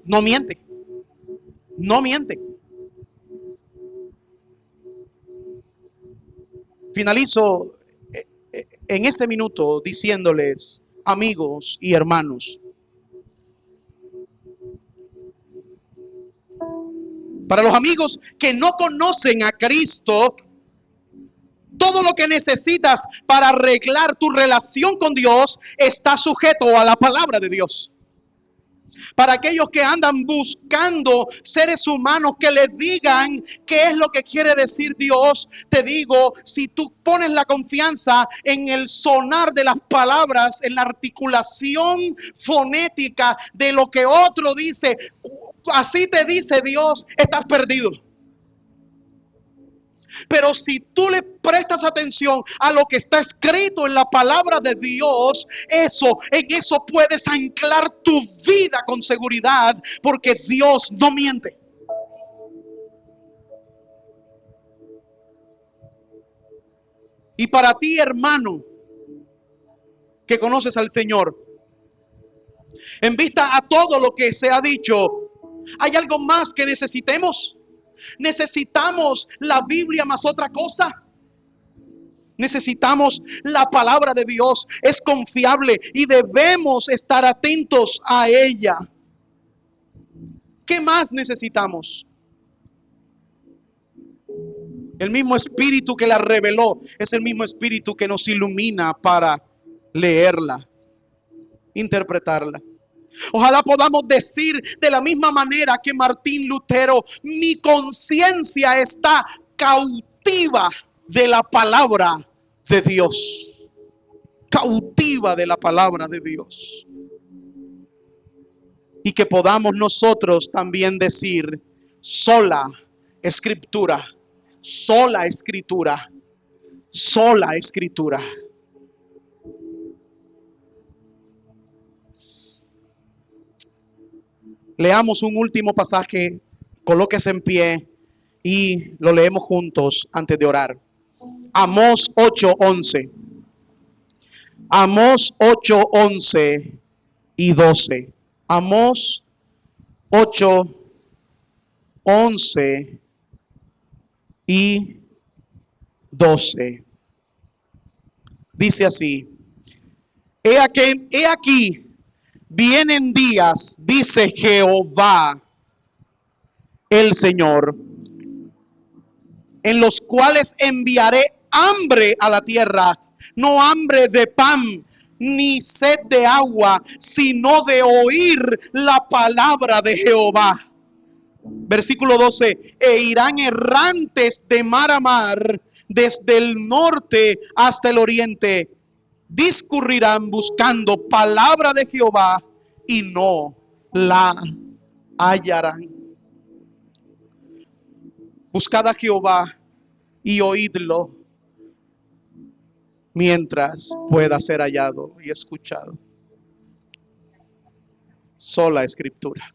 no miente. No miente. Finalizo en este minuto diciéndoles, amigos y hermanos, para los amigos que no conocen a Cristo, todo lo que necesitas para arreglar tu relación con Dios está sujeto a la palabra de Dios. Para aquellos que andan buscando seres humanos que les digan qué es lo que quiere decir Dios, te digo, si tú pones la confianza en el sonar de las palabras, en la articulación fonética de lo que otro dice, así te dice Dios, estás perdido. Pero si tú le prestas atención a lo que está escrito en la palabra de Dios, en eso puedes anclar tu vida con seguridad, porque Dios no miente. Y para ti, hermano, que conoces al Señor, en vista a todo lo que se ha dicho, ¿hay algo más que necesitemos? ¿Necesitamos la Biblia más otra cosa? Necesitamos la palabra de Dios. Es confiable y debemos estar atentos a ella. ¿Qué más necesitamos? El mismo espíritu que la reveló es el mismo espíritu que nos ilumina para leerla, interpretarla. Ojalá podamos decir de la misma manera que Martín Lutero: mi conciencia está cautiva de la palabra de Dios. Cautiva de la palabra de Dios. Y que podamos nosotros también decir: sola escritura, sola escritura, sola escritura. Leamos un último pasaje, colóquese en pie y lo leemos juntos antes de orar. Amós 8:11. Amós 8:11 y 12. Amós 8:11 y 12. Dice así: He aquí, vienen días, dice Jehová el Señor, en los cuales enviaré hambre a la tierra, no hambre de pan, ni sed de agua, sino de oír la palabra de Jehová. Versículo 12: E irán errantes de mar a mar, desde el norte hasta el oriente. Discurrirán buscando palabra de Jehová y no la hallarán. Buscad a Jehová y oídlo mientras pueda ser hallado y escuchado. Sola escritura.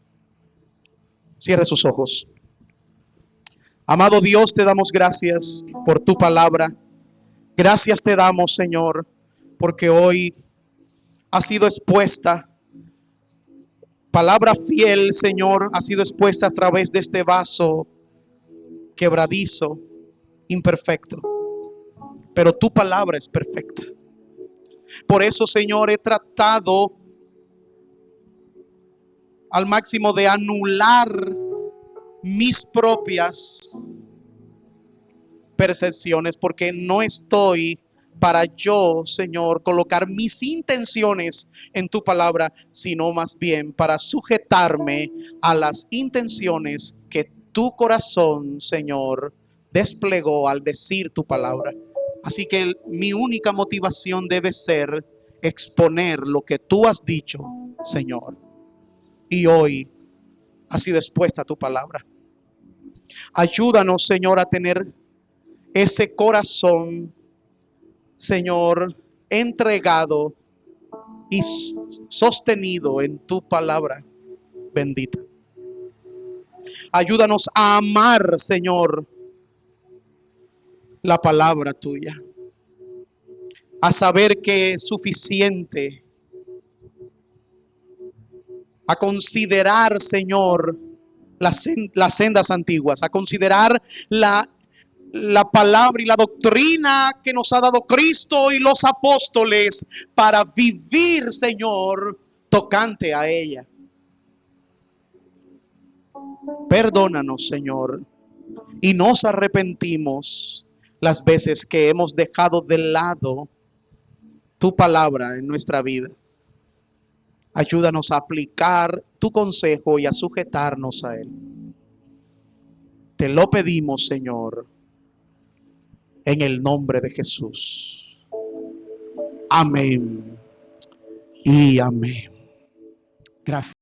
Cierre sus ojos. Amado Dios, te damos gracias por tu palabra. Gracias te damos, Señor, porque hoy ha sido expuesta. Palabra fiel, Señor, ha sido expuesta a través de este vaso quebradizo, imperfecto. Pero tu palabra es perfecta. Por eso, Señor, he tratado al máximo de anular mis propias percepciones, porque no estoy para yo, Señor, colocar mis intenciones en tu palabra, sino más bien para sujetarme a las intenciones que tu corazón, Señor, desplegó al decir tu palabra. Así que mi única motivación debe ser exponer lo que tú has dicho, Señor. Y hoy ha sido expuesta tu palabra. Ayúdanos, Señor, a tener ese corazón, Señor, entregado y sostenido en tu palabra bendita. Ayúdanos a amar, Señor, la palabra tuya. A saber que es suficiente. A considerar, Señor, las sendas antiguas. A considerar la palabra y la doctrina que nos ha dado Cristo y los apóstoles para vivir, Señor, tocante a ella. Perdónanos, Señor, y nos arrepentimos las veces que hemos dejado de lado tu palabra en nuestra vida. Ayúdanos a aplicar tu consejo y a sujetarnos a él. Te lo pedimos, Señor, en el nombre de Jesús. Amén y amén. Gracias.